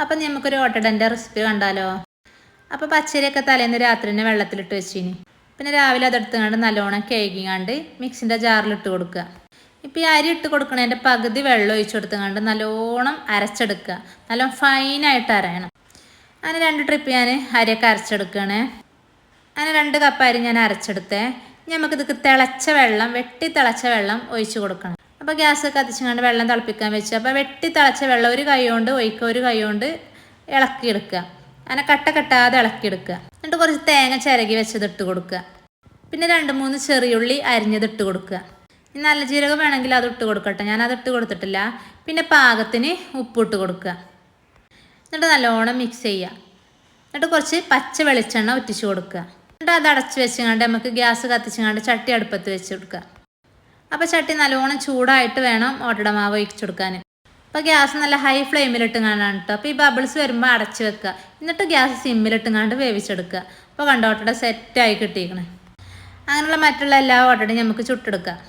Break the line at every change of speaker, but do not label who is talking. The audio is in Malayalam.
അപ്പം നമുക്കൊരു ഓട്ടടൻ്റെ റെസിപ്പി കണ്ടാലോ. അപ്പോൾ പച്ചരിയൊക്കെ തലേന്ന് രാത്രി തന്നെ വെള്ളത്തിലിട്ട് വെച്ചിനി. പിന്നെ രാവിലെ അതെടുത്തുകൊണ്ട് നല്ലോണം കഴുകിങ്ങാണ്ട് മിക്സിൻ്റെ ജാറിലിട്ട് കൊടുക്കുക. ഇപ്പോൾ ഈ അരി ഇട്ട് കൊടുക്കണതിൻ്റെ പകുതി വെള്ളം ഒഴിച്ചു കൊടുത്തുകൊണ്ട് നല്ലോണം അരച്ചെടുക്കുക. നല്ലോണം ഫൈനായിട്ട് അരയണം. അങ്ങനെ 2 ട്രിപ്പ് ഞാൻ അരിയൊക്കെ അരച്ചെടുക്കുകയാണ്. അങ്ങനെ 2 കപ്പ് അരി ഞാൻ അരച്ചെടുത്തേ. നമുക്കിത് തിളച്ച വെള്ളം, വെട്ടി തിളച്ച വെള്ളം ഒഴിച്ചു കൊടുക്കണം. അപ്പോൾ ഗ്യാസ് കത്തിച്ചുകൊണ്ട് വെള്ളം തിളപ്പിക്കാൻ വെച്ചു. അപ്പോൾ വെട്ടി തിളച്ച വെള്ളം ഒരു കൈ കൊണ്ട് ഒഴിക്കുക, ഒരു കൈ കൊണ്ട് ഇളക്കിയെടുക്കുക. അങ്ങനെ കട്ട കെട്ടാതെ ഇളക്കിയെടുക്കുക. എന്നിട്ട് കുറച്ച് തേങ്ങ ചിരകി വെച്ചത് ഇട്ട് കൊടുക്കുക. പിന്നെ 2-3 ചെറിയുള്ളി അരിഞ്ഞത് ഇട്ട് കൊടുക്കുക. നല്ല ജീരകം വേണമെങ്കിൽ അത് ഇട്ട് കൊടുക്കട്ടെ, ഞാനത് ഇട്ട് കൊടുത്തിട്ടില്ല. പിന്നെ പാകത്തിന് ഉപ്പിട്ട് കൊടുക്കുക. എന്നിട്ട് നല്ലോണം മിക്സ് ചെയ്യുക. എന്നിട്ട് കുറച്ച് പച്ച വെളിച്ചെണ്ണ ഒറ്റിച്ച് കൊടുക്കുക. എന്നിട്ട് അത് അടച്ച് വെച്ചുകൊണ്ട് നമുക്ക് ഗ്യാസ് കത്തിച്ചുകൊണ്ട് ചട്ടി അടുപ്പത്ത് വെച്ച് കൊടുക്കുക. അപ്പോൾ ചട്ടി നല്ലോണം ചൂടായിട്ട് വേണം ഓട്ടട മാവ് ഒഴിച്ചു കൊടുക്കാൻ. അപ്പോൾ ഗ്യാസ് നല്ല ഹൈ ഫ്ലെയിമിലിട്ടുങ്ങാണ്ടാണ് കേട്ടോ. അപ്പോൾ ഈ ബബിൾസ് വരുമ്പോൾ അടച്ച് വെക്കുക. എന്നിട്ട് ഗ്യാസ് സിമ്മിലിട്ടുങ്ങാണ്ട് വേവിച്ചെടുക്കുക. അപ്പോൾ കണ്ട ഓട്ടട സെറ്റായി കിട്ടിയിരിക്കണേ. അങ്ങനെയുള്ള മറ്റുള്ള എല്ലാ ഓട്ടടയും നമുക്ക് ചുട്ടെടുക്കാം.